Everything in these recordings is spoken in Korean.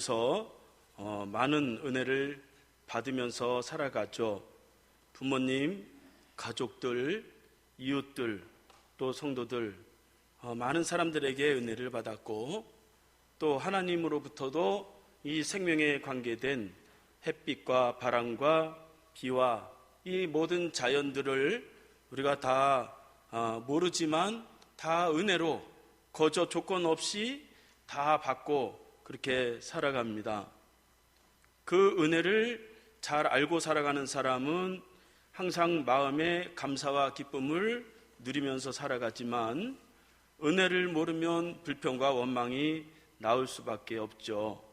통해서 많은 은혜를 받으면서 살아가죠. 부모님, 가족들, 이웃들, 또 성도들, 많은 사람들에게 은혜를 받았고, 또 하나님으로부터도 이 생명에 관계된 햇빛과 바람과 비와 이 모든 자연들을 우리가 다 모르지만 다 은혜로 거저 조건 없이 다 받고 그렇게 살아갑니다. 그 은혜를 잘 알고 살아가는 사람은 항상 마음에 감사와 기쁨을 누리면서 살아가지만, 은혜를 모르면 불평과 원망이 나올 수밖에 없죠.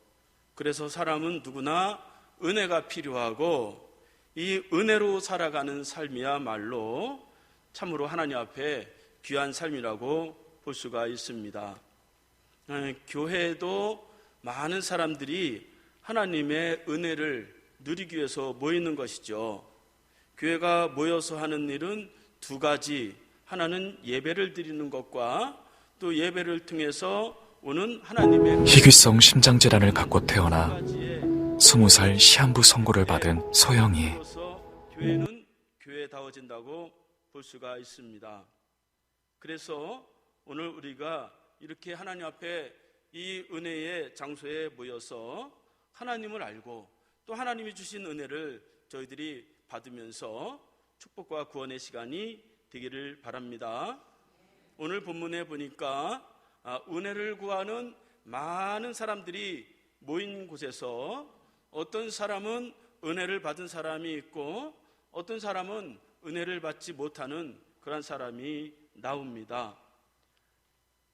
그래서 사람은 누구나 은혜가 필요하고, 이 은혜로 살아가는 삶이야말로 참으로 하나님 앞에 귀한 삶이라고 볼 수가 있습니다. 교회에도 많은 사람들이 하나님의 은혜를 누리기 위해서 모이는 것이죠. 교회가 모여서 하는 일은 두 가지, 하나는 예배를 드리는 것과 또 예배를 통해서 오는 하나님의 희귀성 심장질환을 갖고 태어나 20살 시한부 선고를 받은 소영이. 교회는 교회다워진다고 볼 수가 있습니다. 그래서 오늘 우리가 이렇게 하나님 앞에 이 은혜의 장소에 모여서 하나님을 알고 또 하나님이 주신 은혜를 저희들이 받으면서 축복과 구원의 시간이 되기를 바랍니다. 오늘 본문에 보니까 은혜를 구하는 많은 사람들이 모인 곳에서 어떤 사람은 은혜를 받은 사람이 있고 어떤 사람은 은혜를 받지 못하는 그런 사람이 나옵니다.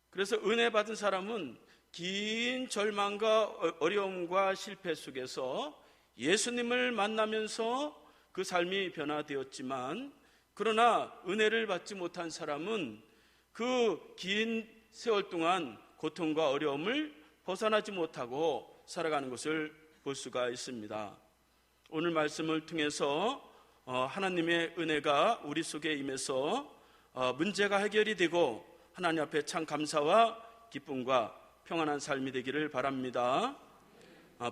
그래서 은혜 받은 사람은 긴 절망과 어려움과 실패 속에서 예수님을 만나면서 그 삶이 변화되었지만, 그러나 은혜를 받지 못한 사람은 그 긴 세월 동안 고통과 어려움을 벗어나지 못하고 살아가는 것을 볼 수가 있습니다. 오늘 말씀을 통해서 하나님의 은혜가 우리 속에 임해서 문제가 해결이 되고 하나님 앞에 참 감사와 기쁨과 평안한 삶이 되기를 바랍니다.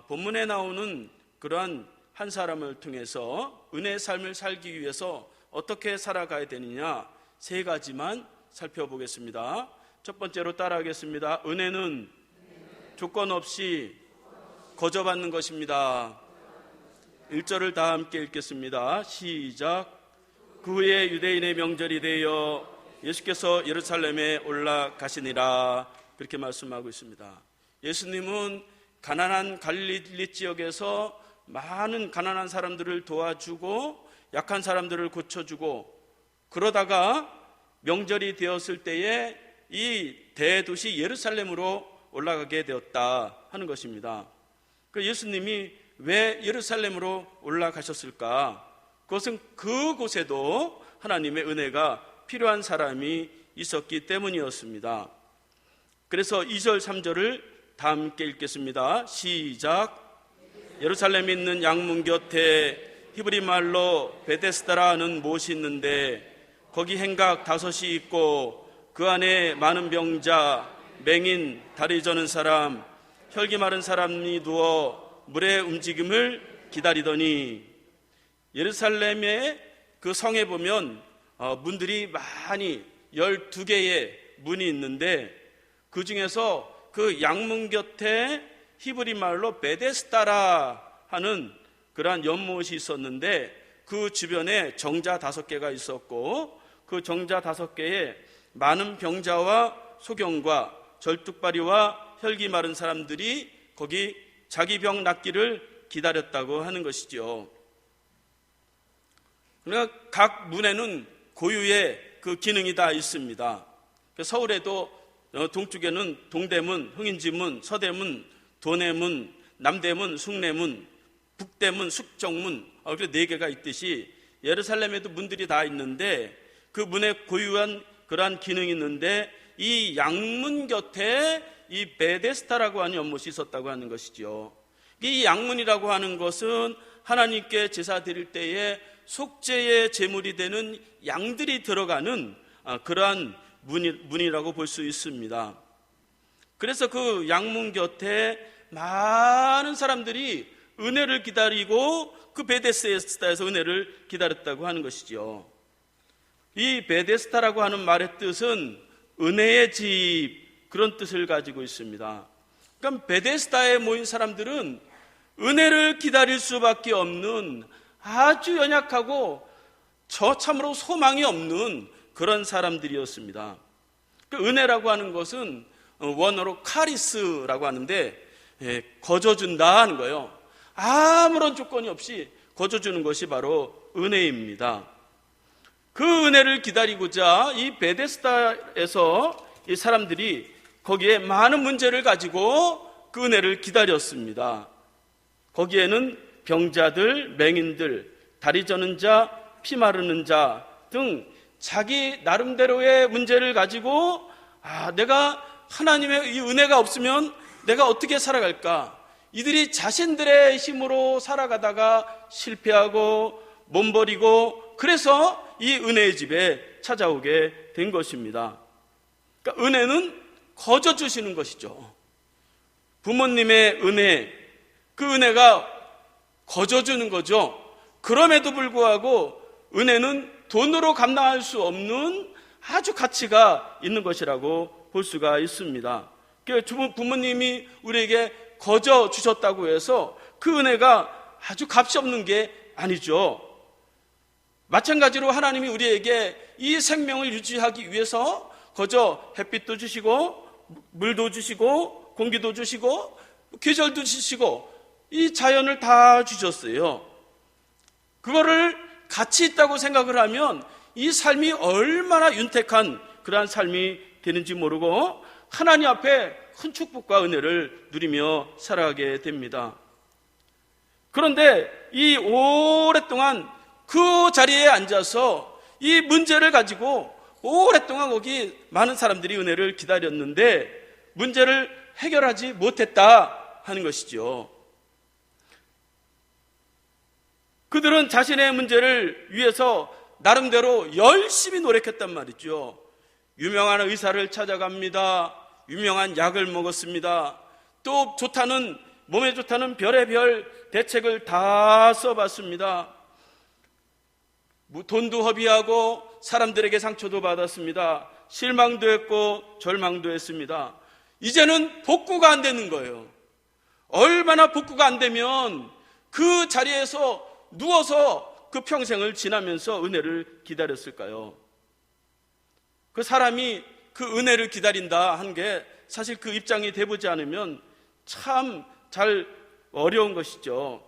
본문에 나오는 그러한 한 사람을 통해서 은혜의 삶을 살기 위해서 어떻게 살아가야 되느냐, 세 가지만 살펴보겠습니다. 첫 번째로 따라하겠습니다. 은혜는 조건 없이 거저받는 것입니다. 1절을 다 함께 읽겠습니다. 시작. 그 후에 유대인의 명절이 되어 예수께서 예루살렘에 올라가시니라. 그렇게 말씀하고 있습니다. 예수님은 가난한 갈릴리 지역에서 많은 가난한 사람들을 도와주고 약한 사람들을 고쳐주고, 그러다가 명절이 되었을 때에 이 대도시 예루살렘으로 올라가게 되었다 하는 것입니다. 그 예수님이 왜 예루살렘으로 올라가셨을까? 그것은 그곳에도 하나님의 은혜가 필요한 사람이 있었기 때문이었습니다. 그래서 2절 3절을 다 함께 읽겠습니다. 시작. 예루살렘에 있는 양문 곁에 히브리 말로 베데스다라 하는 못이 있는데 거기 행각 5이 있고 그 안에 많은 병자, 맹인, 다리 저는 사람, 혈기 마른 사람이 누워 물의 움직임을 기다리더니, 예루살렘의 그 성에 보면 문들이 많이 12개의 문이 있는데 그 중에서 그 양문 곁에 히브리 말로 베데스다라 하는 그러한 연못이 있었는데 그 주변에 정자 5개가 있었고, 그 정자 5개에 많은 병자와 소경과 절뚝발이와 혈기 마른 사람들이 거기 자기 병 낫기를 기다렸다고 하는 것이죠. 그러니까 각 문에는 고유의 그 기능이 다 있습니다. 서울에도 동쪽에는 동대문, 흥인지문, 서대문, 도내문, 남대문, 숭례문, 북대문, 숙정문, 그렇게 4개가 있듯이 예루살렘에도 문들이 다 있는데 그 문에 고유한 그러한 기능이 있는데, 이 양문 곁에 이 베데스다라고 하는 연못이 있었다고 하는 것이죠. 이 양문이라고 하는 것은 하나님께 제사 드릴 때에 속죄의 제물이 되는 양들이 들어가는 그러한 문이라고 볼 수 있습니다. 그래서 그 양문 곁에 많은 사람들이 은혜를 기다리고 그 베데스다에서 은혜를 기다렸다고 하는 것이죠. 이 베데스다라고 하는 말의 뜻은 은혜의 집, 그런 뜻을 가지고 있습니다. 그러니까 베데스다에 모인 사람들은 은혜를 기다릴 수밖에 없는 아주 연약하고 저참으로 소망이 없는 그런 사람들이었습니다. 그 은혜라고 하는 것은 원어로 카리스라고 하는데 거저준다 하는 거예요. 아무런 조건이 없이 거저주는 것이 바로 은혜입니다. 그 은혜를 기다리고자 이 베데스다에서 이 사람들이 거기에 많은 문제를 가지고 그 은혜를 기다렸습니다. 거기에는 병자들, 맹인들, 다리 저는 자, 피 마르는 자 등 자기 나름대로의 문제를 가지고 내가 하나님의 이 은혜가 없으면 내가 어떻게 살아갈까? 이들이 자신들의 힘으로 살아가다가 실패하고 몸버리고 그래서 이 은혜의 집에 찾아오게 된 것입니다. 그러니까 은혜는 거저 주시는 것이죠. 부모님의 은혜, 그 은혜가 거저 주는 거죠. 그럼에도 불구하고 은혜는 돈으로 감당할 수 없는 아주 가치가 있는 것이라고 볼 수가 있습니다. 부모님이 우리에게 거저 주셨다고 해서 그 은혜가 아주 값이 없는 게 아니죠. 마찬가지로 하나님이 우리에게 이 생명을 유지하기 위해서 거저 햇빛도 주시고 물도 주시고 공기도 주시고 계절도 주시고 이 자연을 다 주셨어요. 그거를 가치 있다고 생각을 하면 이 삶이 얼마나 윤택한 그러한 삶이 되는지 모르고 하나님 앞에 큰 축복과 은혜를 누리며 살아가게 됩니다. 그런데 이 오랫동안 그 자리에 앉아서 이 문제를 가지고 오랫동안 거기 많은 사람들이 은혜를 기다렸는데 문제를 해결하지 못했다 하는 것이죠. 그들은 자신의 문제를 위해서 나름대로 열심히 노력했단 말이죠. 유명한 의사를 찾아갑니다. 유명한 약을 먹었습니다. 또 몸에 좋다는 별의별 대책을 다 써봤습니다. 돈도 허비하고 사람들에게 상처도 받았습니다. 실망도 했고 절망도 했습니다. 이제는 복구가 안 되는 거예요. 얼마나 복구가 안 되면 그 자리에서 누워서 그 평생을 지나면서 은혜를 기다렸을까요? 그 사람이 그 은혜를 기다린다 한 게 사실 그 입장이 돼보지 않으면 참 잘 어려운 것이죠.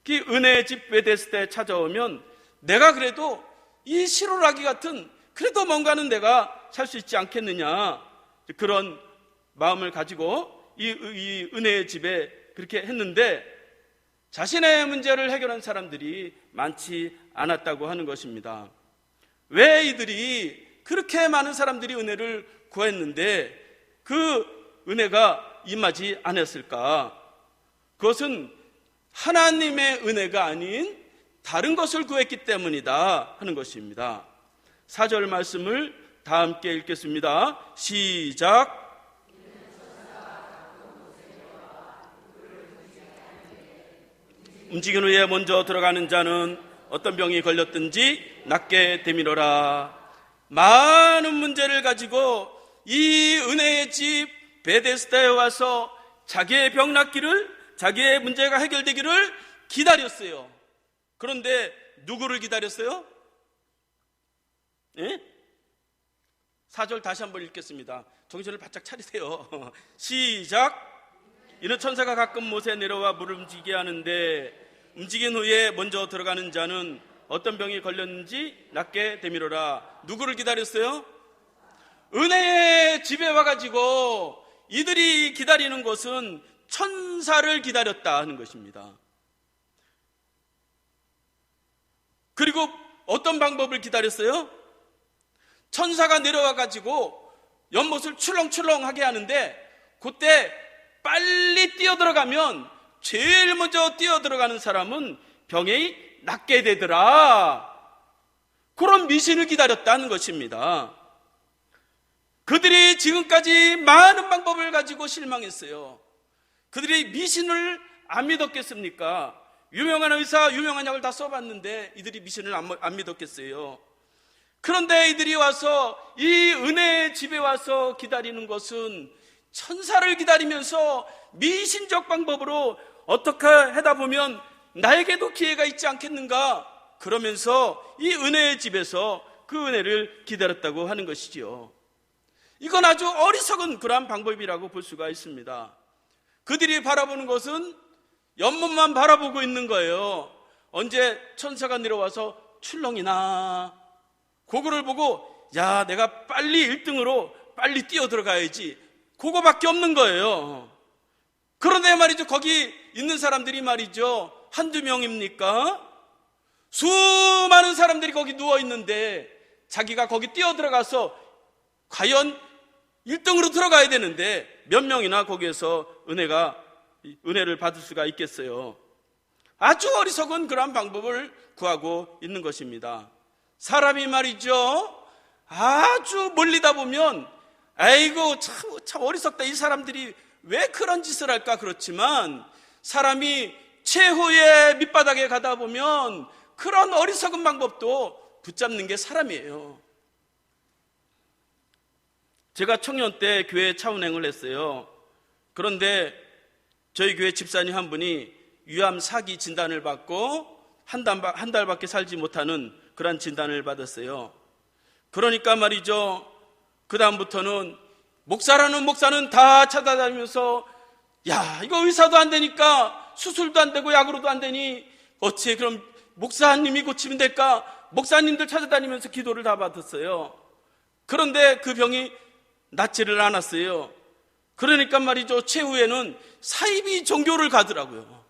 그 은혜의 집 베데스다에 찾아오면 내가 그래도 이 시로라기 같은 그래도 뭔가는 내가 살 수 있지 않겠느냐, 그런 마음을 가지고 이 은혜의 집에 그렇게 했는데 자신의 문제를 해결한 사람들이 많지 않았다고 하는 것입니다. 왜 이들이 그렇게 많은 사람들이 은혜를 구했는데 그 은혜가 임하지 않았을까? 그것은 하나님의 은혜가 아닌 다른 것을 구했기 때문이다 하는 것입니다. 4절 말씀을 다 함께 읽겠습니다. 시작. 움직인 후에 먼저 들어가는 자는 어떤 병이 걸렸든지 낫게 되밀어라. 많은 문제를 가지고 이 은혜의 집 베데스다에 와서 자기의 병 낫기를, 자기의 문제가 해결되기를 기다렸어요. 그런데 누구를 기다렸어요? 4절 다시 한번 읽겠습니다. 정신을 바짝 차리세요. 시작. 이는 천사가 가끔 못에 내려와 물을 움직이게 하는데 움직인 후에 먼저 들어가는 자는 어떤 병이 걸렸는지 낫게 되밀어라. 누구를 기다렸어요? 은혜의 집에 와가지고 이들이 기다리는 것은 천사를 기다렸다 하는 것입니다. 그리고 어떤 방법을 기다렸어요? 천사가 내려와가지고 연못을 출렁출렁하게 하는데 그때 빨리 뛰어들어가면 제일 먼저 뛰어들어가는 사람은 병이 낫게 되더라. 그런 미신을 기다렸다는 것입니다. 그들이 지금까지 많은 방법을 가지고 실망했어요. 그들이 미신을 안 믿었겠습니까? 유명한 의사, 유명한 약을 다 써봤는데 이들이 미신을 안 믿었겠어요. 그런데 이들이 와서 이 은혜의 집에 와서 기다리는 것은 천사를 기다리면서 미신적 방법으로 어떻게 하다 보면 나에게도 기회가 있지 않겠는가, 그러면서 이 은혜의 집에서 그 은혜를 기다렸다고 하는 것이지요. 이건 아주 어리석은 그러한 방법이라고 볼 수가 있습니다. 그들이 바라보는 것은 연못만 바라보고 있는 거예요. 언제 천사가 내려와서 출렁이나, 그거를 보고 야, 내가 빨리 1등으로 빨리 뛰어 들어가야지, 그거밖에 없는 거예요. 그런데 말이죠, 거기 있는 사람들이 말이죠, 한두 명입니까? 수많은 사람들이 거기 누워있는데 자기가 거기 뛰어 들어가서 과연 1등으로 들어가야 되는데 몇 명이나 거기에서 은혜를 받을 수가 있겠어요. 아주 어리석은 그러한 방법을 구하고 있는 것입니다. 사람이 말이죠, 아주 멀리다 보면 아이고 참 어리석다, 이 사람들이 왜 그런 짓을 할까, 그렇지만 사람이 최후의 밑바닥에 가다 보면 그런 어리석은 방법도 붙잡는 게 사람이에요. 제가 청년 때 교회 차운행을 했어요. 그런데 저희 교회 집사님 한 분이 위암 4기 진단을 받고 한 달밖에 살지 못하는 그런 진단을 받았어요. 그러니까 말이죠, 그 다음부터는 목사라는 목사는 다 찾아다니면서 야, 이거 의사도 안 되니까 수술도 안 되고 약으로도 안 되니 어찌 그럼 목사님이 고치면 될까? 목사님들 찾아다니면서 기도를 다 받았어요. 그런데 그 병이 낫지를 않았어요. 그러니까 말이죠, 최후에는 사이비 종교를 가더라고요.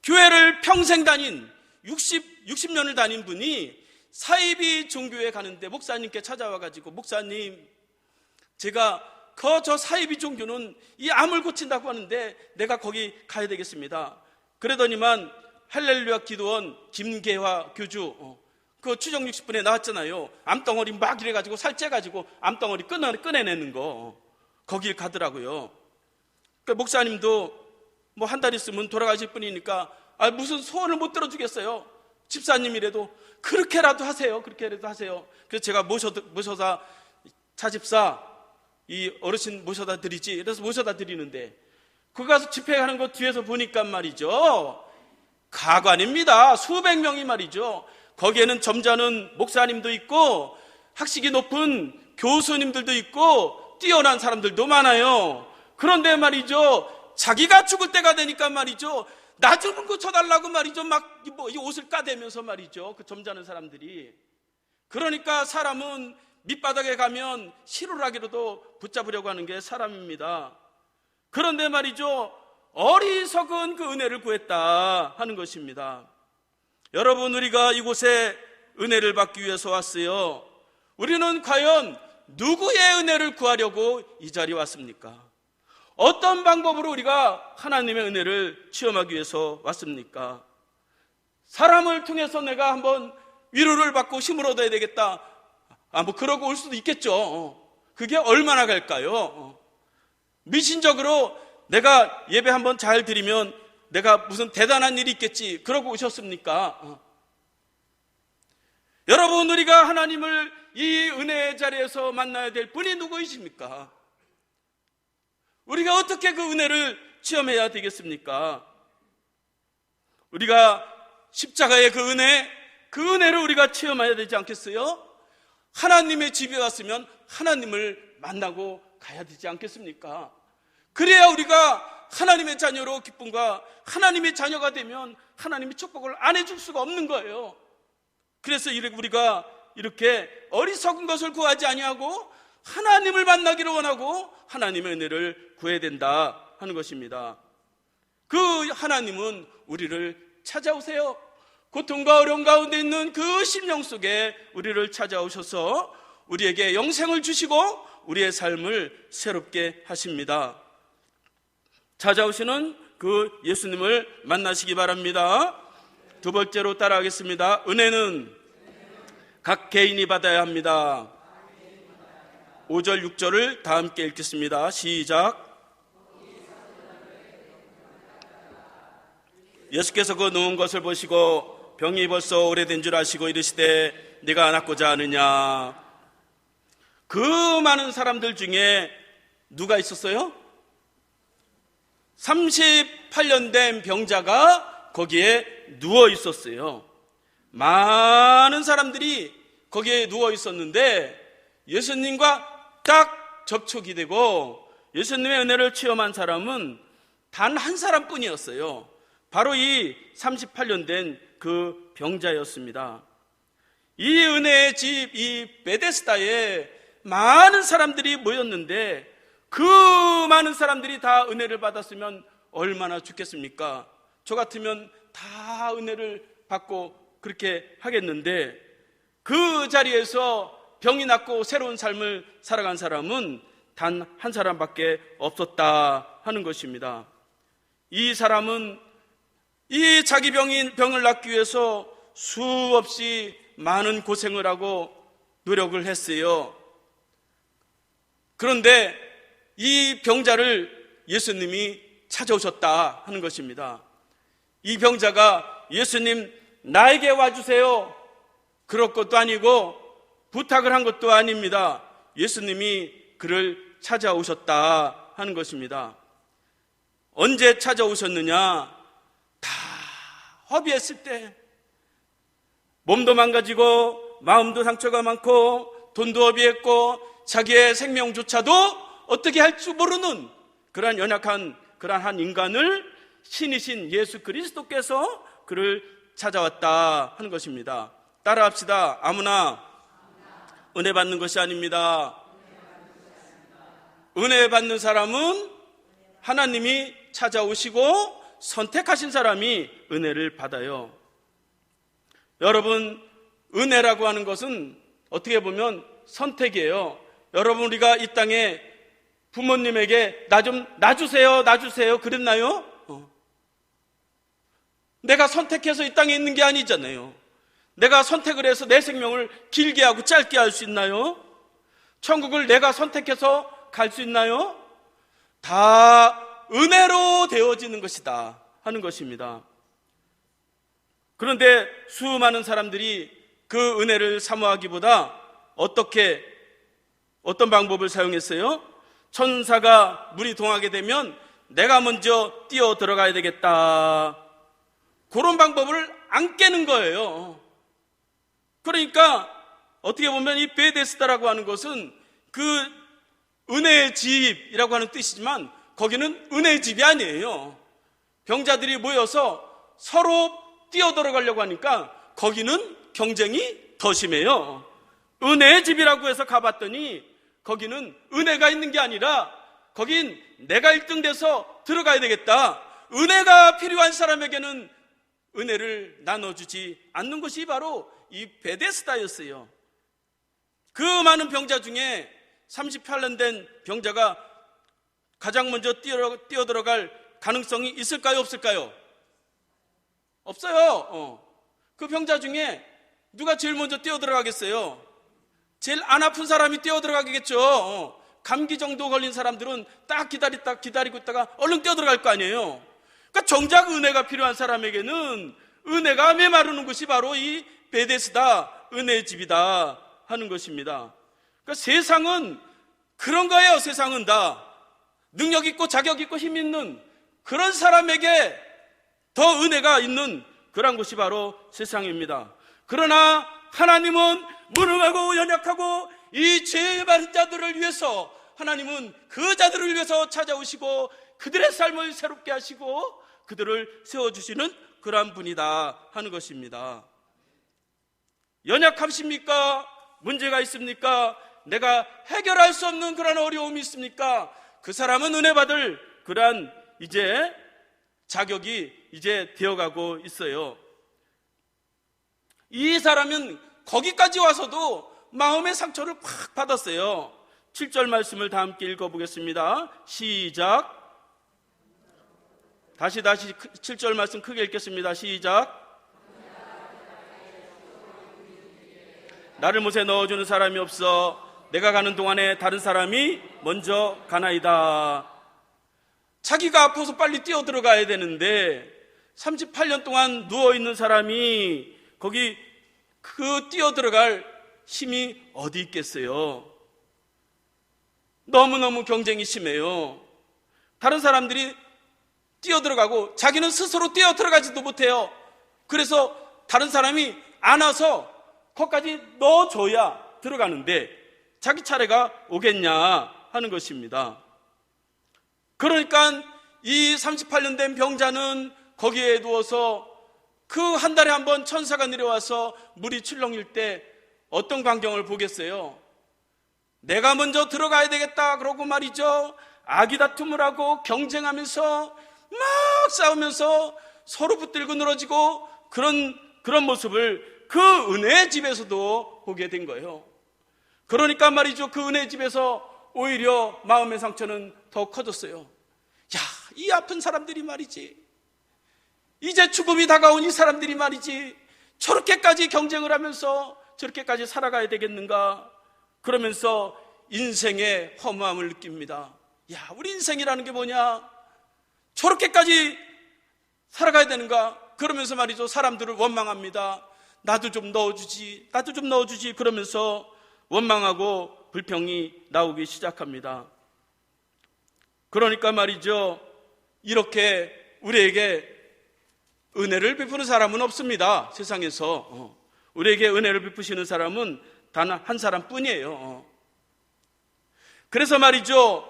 교회를 평생 다닌 60년을 다닌 분이 사이비 종교에 가는데 목사님께 찾아와가지고, 목사님, 제가 저 사이비 종교는 이 암을 고친다고 하는데 내가 거기 가야 되겠습니다. 그러더니만 할렐루야 기도원 김계화 교주, 그 추정 60분에 나왔잖아요. 암덩어리 막 이래가지고 살쪄가지고 암덩어리 꺼내내는 거, 거길 가더라고요. 그 목사님도 뭐 한 달 있으면 돌아가실 분이니까 무슨 소원을 못 들어주겠어요. 집사님이라도 그렇게라도 하세요. 그렇게라도 하세요. 그래서 제가 모셔다 차집사 이 어르신 모셔다 드리지, 그래서 모셔다 드리는데 거기 가서 집회하는 거 뒤에서 보니까 말이죠, 가관입니다. 수백 명이 말이죠. 거기에는 점잖은 목사님도 있고 학식이 높은 교수님들도 있고 뛰어난 사람들도 많아요. 그런데 말이죠, 자기가 죽을 때가 되니까 말이죠, 나 좀 고쳐달라고 말이죠, 막 이 옷을 까대면서 말이죠, 그 점잖은 사람들이. 그러니까 사람은 밑바닥에 가면 실오라기로도 붙잡으려고 하는 게 사람입니다. 그런데 말이죠, 어리석은 그 은혜를 구했다 하는 것입니다. 여러분, 우리가 이곳에 은혜를 받기 위해서 왔어요. 우리는 과연 누구의 은혜를 구하려고 이 자리에 왔습니까? 어떤 방법으로 우리가 하나님의 은혜를 체험하기 위해서 왔습니까? 사람을 통해서 내가 한번 위로를 받고 힘을 얻어야 되겠다, 뭐 그러고 올 수도 있겠죠. 그게 얼마나 갈까요? 미신적으로 내가 예배 한번 잘 드리면 내가 무슨 대단한 일이 있겠지, 그러고 오셨습니까? 여러분, 우리가 하나님을 이 은혜의 자리에서 만나야 될 분이 누구이십니까? 우리가 어떻게 그 은혜를 체험해야 되겠습니까? 우리가 십자가의 그 은혜를 우리가 체험해야 되지 않겠어요? 하나님의 집에 왔으면 하나님을 만나고 가야 되지 않겠습니까? 그래야 우리가 하나님의 자녀로 기쁨과 하나님의 자녀가 되면 하나님의 축복을 안 해줄 수가 없는 거예요. 그래서 우리가 이렇게 어리석은 것을 구하지 아니하고 하나님을 만나기를 원하고 하나님의 은혜를 구해야 된다 하는 것입니다. 그 하나님은 우리를 찾아오세요. 고통과 어려움 가운데 있는 그 심령 속에 우리를 찾아오셔서 우리에게 영생을 주시고 우리의 삶을 새롭게 하십니다. 찾아오시는 그 예수님을 만나시기 바랍니다. 두 번째로 따라하겠습니다. 은혜는 각 개인이 받아야 합니다. 5절 6절을 다 함께 읽겠습니다. 시작. 예수께서 그 누운 것을 보시고 병이 벌써 오래된 줄 아시고 이르시되 네가 낫고자 하느냐. 그 많은 사람들 중에 누가 있었어요? 38년 된 병자가 거기에 누워 있었어요. 많은 사람들이 거기에 누워 있었는데 예수님과 딱 접촉이 되고 예수님의 은혜를 체험한 사람은 단 한 사람뿐이었어요. 바로 이 38년 된 그 병자였습니다. 이 은혜의 집, 이 베데스다에 많은 사람들이 모였는데 그 많은 사람들이 다 은혜를 받았으면 얼마나 좋겠습니까? 저 같으면 다 은혜를 받고 그렇게 하겠는데 그 자리에서 병이 낫고 새로운 삶을 살아간 사람은 단 한 사람밖에 없었다 하는 것입니다. 이 사람은 이 자기 병을 낫기 위해서 수없이 많은 고생을 하고 노력을 했어요. 그런데 이 병자를 예수님이 찾아오셨다 하는 것입니다. 이 병자가 예수님 나에게 와주세요 그럴 것도 아니고 부탁을 한 것도 아닙니다. 예수님이 그를 찾아오셨다 하는 것입니다. 언제 찾아오셨느냐? 다 허비했을 때, 몸도 망가지고 마음도 상처가 많고 돈도 허비했고 자기의 생명조차도 어떻게 할 줄 모르는 그러한 연약한 그러한 한 인간을 신이신 예수 그리스도께서 그를 찾아왔다 하는 것입니다. 따라합시다. 아무나 은혜 받는 것이 아닙니다. 은혜 받는 사람은 하나님이 찾아오시고 선택하신 사람이 은혜를 받아요. 여러분, 은혜라고 하는 것은 어떻게 보면 선택이에요. 여러분, 우리가 이 땅에 부모님에게 나 좀 놔주세요 그랬나요? 내가 선택해서 이 땅에 있는 게 아니잖아요. 내가 선택을 해서 내 생명을 길게 하고 짧게 할 수 있나요? 천국을 내가 선택해서 갈 수 있나요? 다 은혜로 되어지는 것이다 하는 것입니다. 그런데 수많은 사람들이 그 은혜를 사모하기보다 어떤 방법을 사용했어요? 천사가 물이 동하게 되면 내가 먼저 뛰어 들어가야 되겠다, 그런 방법을 안 깨는 거예요. 그러니까 어떻게 보면 이 베데스다라고 하는 것은 그 은혜의 집이라고 하는 뜻이지만 거기는 은혜의 집이 아니에요. 병자들이 모여서 서로 뛰어들어가려고 하니까 거기는 경쟁이 더 심해요. 은혜의 집이라고 해서 가봤더니 거기는 은혜가 있는 게 아니라 거긴 내가 1등 돼서 들어가야 되겠다, 은혜가 필요한 사람에게는 은혜를 나눠주지 않는 것이 바로 이 베데스다였어요. 그 많은 병자 중에 38년 된 병자가 가장 먼저 뛰어들어갈 가능성이 있을까요, 없을까요? 없어요. 그 병자 중에 누가 제일 먼저 뛰어들어가겠어요? 제일 안 아픈 사람이 뛰어들어가겠죠. 감기 정도 걸린 사람들은 딱 기다리고 있다가 얼른 뛰어들어갈 거 아니에요. 그러니까 정작 은혜가 필요한 사람에게는 은혜가 메마르는 것이 바로 이 베데스다, 은혜의 집이다 하는 것입니다. 그러니까 세상은 그런 거예요. 세상은 다 능력 있고 자격 있고 힘 있는 그런 사람에게 더 은혜가 있는 그런 것이 바로 세상입니다. 그러나 하나님은 무능하고 연약하고 이 죄 많은 자들을 위해서 하나님은 그 자들을 위해서 찾아오시고 그들의 삶을 새롭게 하시고 그들을 세워주시는 그러한 분이다 하는 것입니다. 연약하십니까? 문제가 있습니까? 내가 해결할 수 없는 그런 어려움이 있습니까? 그 사람은 은혜 받을 그러한 이제 자격이 이제 되어가고 있어요. 이 사람은 거기까지 와서도 마음의 상처를 팍 받았어요. 7절 말씀을 다 함께 읽어보겠습니다. 시작. 다시 7절 말씀 크게 읽겠습니다. 시작. 나를 못에 넣어주는 사람이 없어 내가 가는 동안에 다른 사람이 먼저 가나이다. 자기가 아파서 빨리 뛰어들어가야 되는데 38년 동안 누워있는 사람이 거기 뛰어들어갈 힘이 어디 있겠어요? 너무너무 경쟁이 심해요. 다른 사람들이 뛰어들어가고 자기는 스스로 뛰어들어가지도 못해요. 그래서 다른 사람이 안아서 거기까지 넣어줘야 들어가는데 자기 차례가 오겠냐 하는 것입니다. 그러니까 이 38년 된 병자는 거기에 누워서 그 한 달에 한 번 천사가 내려와서 물이 출렁일 때 어떤 광경을 보겠어요? 내가 먼저 들어가야 되겠다 그러고 말이죠. 아기다툼을 하고 경쟁하면서 막 싸우면서 서로 붙들고 늘어지고 그런 모습을 그 은혜의 집에서도 보게 된 거예요. 그러니까 말이죠. 그 은혜의 집에서 오히려 마음의 상처는 더 커졌어요. 야, 이 아픈 사람들이 말이지, 이제 죽음이 다가온 이 사람들이 말이지, 저렇게까지 경쟁을 하면서 저렇게까지 살아가야 되겠는가? 그러면서 인생의 허무함을 느낍니다. 야, 우리 인생이라는 게 뭐냐? 저렇게까지 살아가야 되는가? 그러면서 말이죠, 사람들을 원망합니다. 나도 좀 넣어주지, 나도 좀 넣어주지, 그러면서 원망하고 불평이 나오기 시작합니다. 그러니까 말이죠, 이렇게 우리에게 은혜를 베푸는 사람은 없습니다. 세상에서 우리에게 은혜를 베푸시는 사람은 단 한 사람뿐이에요. 그래서 말이죠,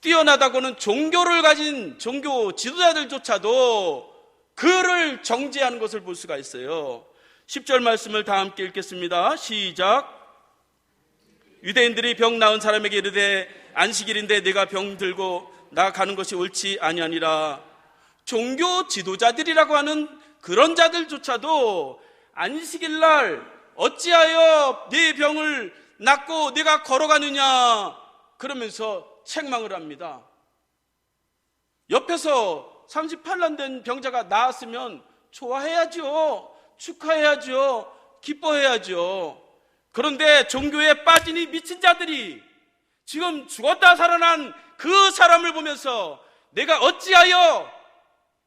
뛰어나다고는 종교를 가진 종교 지도자들조차도 그를 정죄하는 것을 볼 수가 있어요. 10절 말씀을 다 함께 읽겠습니다. 시작. 유대인들이 병 나은 사람에게 이르되 안식일인데 네가 병 들고 나가는 것이 옳지 아니하니라. 종교 지도자들이라고 하는 그런 자들조차도 안식일날 어찌하여 네 병을 낫고 네가 걸어가느냐 그러면서 책망을 합니다. 옆에서 38년 된 병자가 나았으면 좋아해야죠. 축하해야죠. 기뻐해야죠. 그런데 종교에 빠진 이 미친 자들이 지금 죽었다 살아난 그 사람을 보면서 내가 어찌하여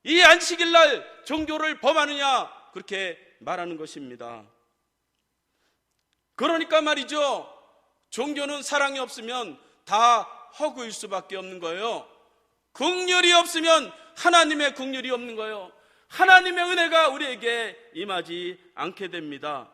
이 안식일날 종교를 범하느냐 그렇게 말하는 것입니다. 그러니까 말이죠, 종교는 사랑이 없으면 다 허구일 수밖에 없는 거예요. 긍휼이 없으면 하나님의 긍휼이 없는 거예요. 하나님의 은혜가 우리에게 임하지 않게 됩니다.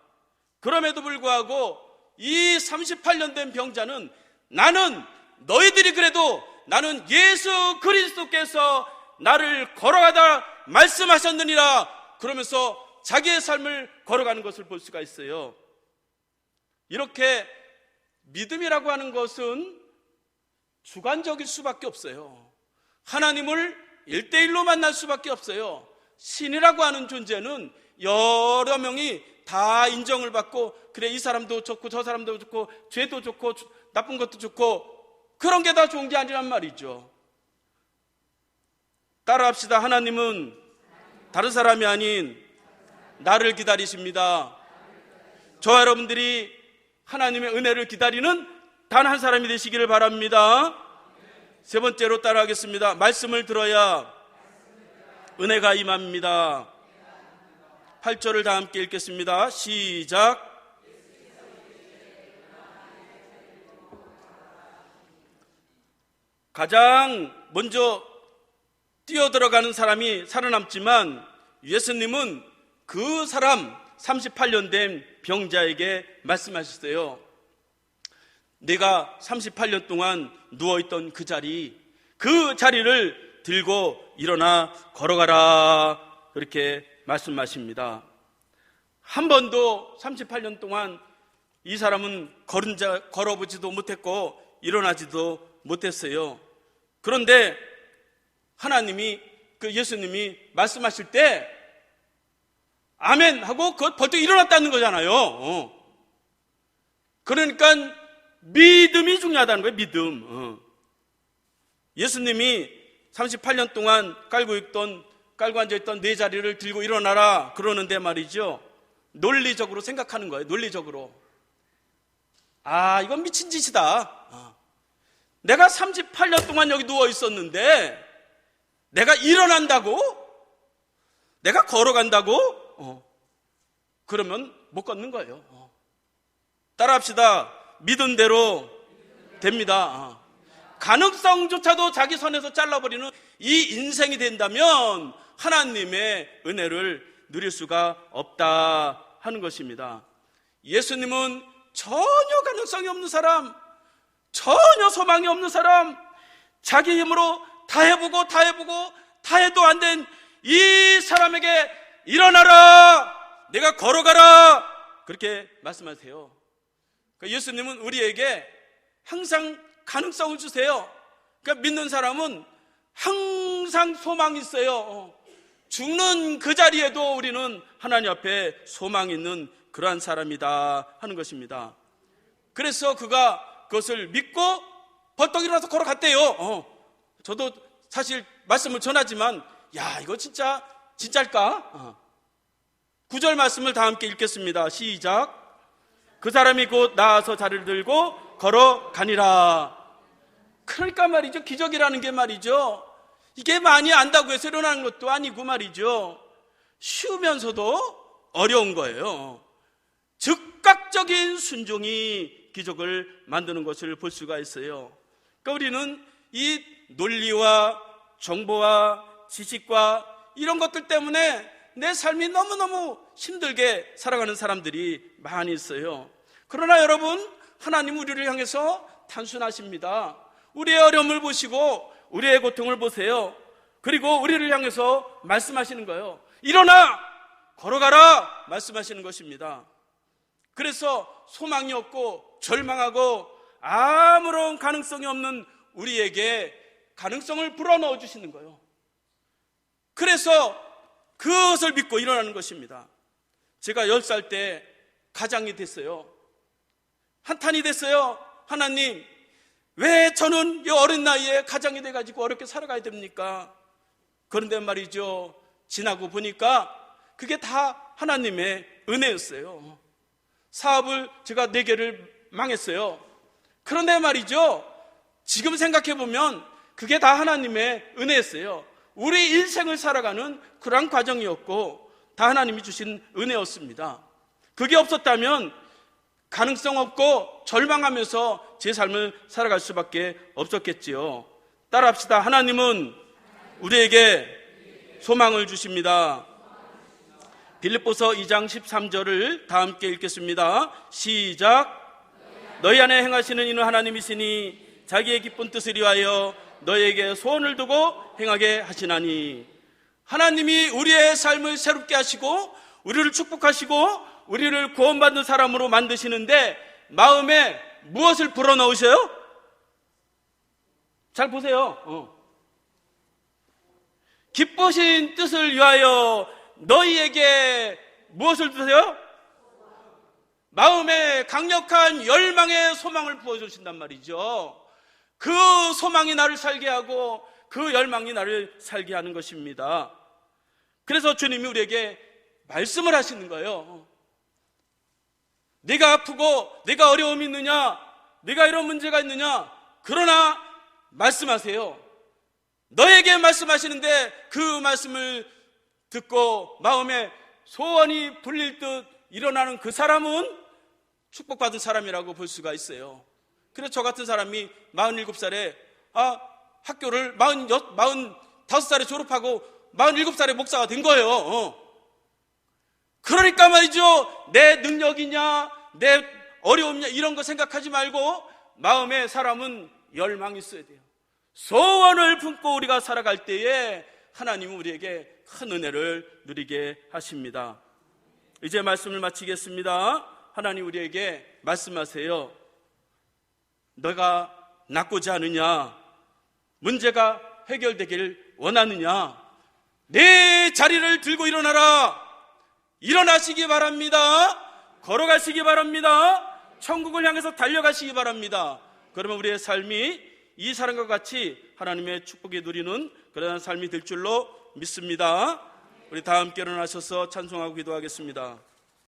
그럼에도 불구하고 이 38년 된 병자는 나는 너희들이 그래도 나는 예수 그리스도께서 나를 걸어가다 말씀하셨느니라 그러면서 자기의 삶을 걸어가는 것을 볼 수가 있어요. 이렇게 믿음이라고 하는 것은 주관적일 수밖에 없어요. 하나님을 1대1로 만날 수밖에 없어요. 신이라고 하는 존재는 여러 명이 다 인정을 받고 그래 이 사람도 좋고 저 사람도 좋고 죄도 좋고 나쁜 것도 좋고 그런 게 다 좋은 게 아니란 말이죠. 따라합시다. 하나님은 다른 사람이 아닌 나를 기다리십니다. 저와 여러분들이 하나님의 은혜를 기다리는 단 한 사람이 되시기를 바랍니다. 세 번째로 따라하겠습니다. 말씀을 들어야 은혜가 임합니다. 8절을 다 함께 읽겠습니다. 시작. 가장 먼저 뛰어들어가는 사람이 살아남지만 예수님은 그 사람 38년 된 병자에게 말씀하셨어요. 내가 38년 동안 누워있던 그 자리를 들고 일어나 걸어가라 그렇게 말씀하십니다. 한 번도 38년 동안 이 사람은 걸어보지도 못했고 일어나지도 못했어요. 그런데 하나님이 예수님이 말씀하실 때 아멘 하고 벌떡 일어났다는 거잖아요. 그러니까 믿음이 중요하다는 거예요. 믿음. 예수님이 38년 동안 깔고 앉아있던 네 자리를 들고 일어나라 그러는데 말이죠, 논리적으로 생각하는 거예요. 논리적으로. 아, 이건 미친 짓이다. 내가 38년 동안 여기 누워 있었는데 내가 일어난다고? 내가 걸어간다고? 그러면 못 걷는 거예요. 따라합시다. 믿은 대로 됩니다. 가능성조차도 자기 손에서 잘라버리는 이 인생이 된다면 하나님의 은혜를 누릴 수가 없다 하는 것입니다. 예수님은 전혀 가능성이 없는 사람, 전혀 소망이 없는 사람, 자기 힘으로 다 해보고 다 해도 안 된 이 사람에게 일어나라, 내가 걸어가라, 그렇게 말씀하세요. 그러니까 예수님은 우리에게 항상 가능성을 주세요. 그러니까 믿는 사람은 항상 소망이 있어요. 죽는 그 자리에도 우리는 하나님 앞에 소망이 있는 그러한 사람이다 하는 것입니다. 그래서 그가 그것을 믿고 벌떡 일어나서 걸어갔대요. 저도 사실 말씀을 전하지만 이거 진짜일까? 9절 말씀을 다 함께 읽겠습니다. 시작. 그 사람이 곧 나아서 자리를 들고 걸어가니라. 그러니까 말이죠, 기적이라는 게 말이죠, 이게 많이 안다고 해서 일어나는 것도 아니고 말이죠, 쉬우면서도 어려운 거예요. 즉각적인 순종이 기적을 만드는 것을 볼 수가 있어요. 그러니까 우리는 이 논리와 정보와 지식과 이런 것들 때문에 내 삶이 너무너무 힘들게 살아가는 사람들이 많이 있어요. 그러나 여러분, 하나님 우리를 향해서 단순하십니다. 우리의 어려움을 보시고 우리의 고통을 보세요. 그리고 우리를 향해서 말씀하시는 거예요. 일어나! 걸어가라! 말씀하시는 것입니다. 그래서 소망이 없고 절망하고 아무런 가능성이 없는 우리에게 가능성을 불어넣어 주시는 거예요. 그래서 그것을 믿고 일어나는 것입니다. 제가 10살 때 가장이 됐어요. 한탄이 됐어요. 하나님, 왜 저는 이 어린 나이에 가장이 돼가지고 어렵게 살아가야 됩니까? 그런데 말이죠, 지나고 보니까 그게 다 하나님의 은혜였어요. 사업을 제가 4개를 망했어요. 그런데 말이죠, 지금 생각해보면 그게 다 하나님의 은혜였어요. 우리 인생을 살아가는 그러한 과정이었고 다 하나님이 주신 은혜였습니다. 그게 없었다면 가능성 없고 절망하면서 제 삶을 살아갈 수밖에 없었겠지요. 따라합시다. 하나님은 우리에게 소망을 주십니다. 빌립보서 2장 13절을 다 함께 읽겠습니다. 시작. 너희 안에 행하시는 이는 하나님이시니 자기의 기쁜 뜻을 위하여 너희에게 소원을 두고 행하게 하시나니. 하나님이 우리의 삶을 새롭게 하시고 우리를 축복하시고 우리를 구원받는 사람으로 만드시는데 마음에 무엇을 불어넣으셔요? 잘 보세요. 기쁘신 뜻을 위하여 너희에게 무엇을 주세요? 마음에 강력한 열망의 소망을 부어주신단 말이죠. 그 소망이 나를 살게 하고 그 열망이 나를 살게 하는 것입니다. 그래서 주님이 우리에게 말씀을 하시는 거예요. 네가 아프고 네가 어려움이 있느냐, 네가 이런 문제가 있느냐, 그러나 말씀하세요. 너에게 말씀하시는데 그 말씀을 듣고 마음에 소원이 불릴 듯 일어나는 그 사람은 축복받은 사람이라고 볼 수가 있어요. 그래서 저 같은 사람이 47살에 학교를 45살에 졸업하고 47살에 목사가 된 거예요. 그러니까 말이죠, 내 능력이냐 내 어려움이냐 이런 거 생각하지 말고 마음에 사람은 열망이 있어야 돼요. 소원을 품고 우리가 살아갈 때에 하나님은 우리에게 큰 은혜를 누리게 하십니다. 이제 말씀을 마치겠습니다. 하나님 우리에게 말씀하세요. 너가 낫고자 하느냐, 문제가 해결되길 원하느냐, 내 자리를 들고 일어나라. 일어나시기 바랍니다. 걸어가시기 바랍니다. 천국을 향해서 달려가시기 바랍니다. 그러면 우리의 삶이 이 사람과 같이 하나님의 축복에 누리는 그런 삶이 될 줄로 믿습니다. 우리 다 함께 일어나셔서 찬송하고 기도하겠습니다.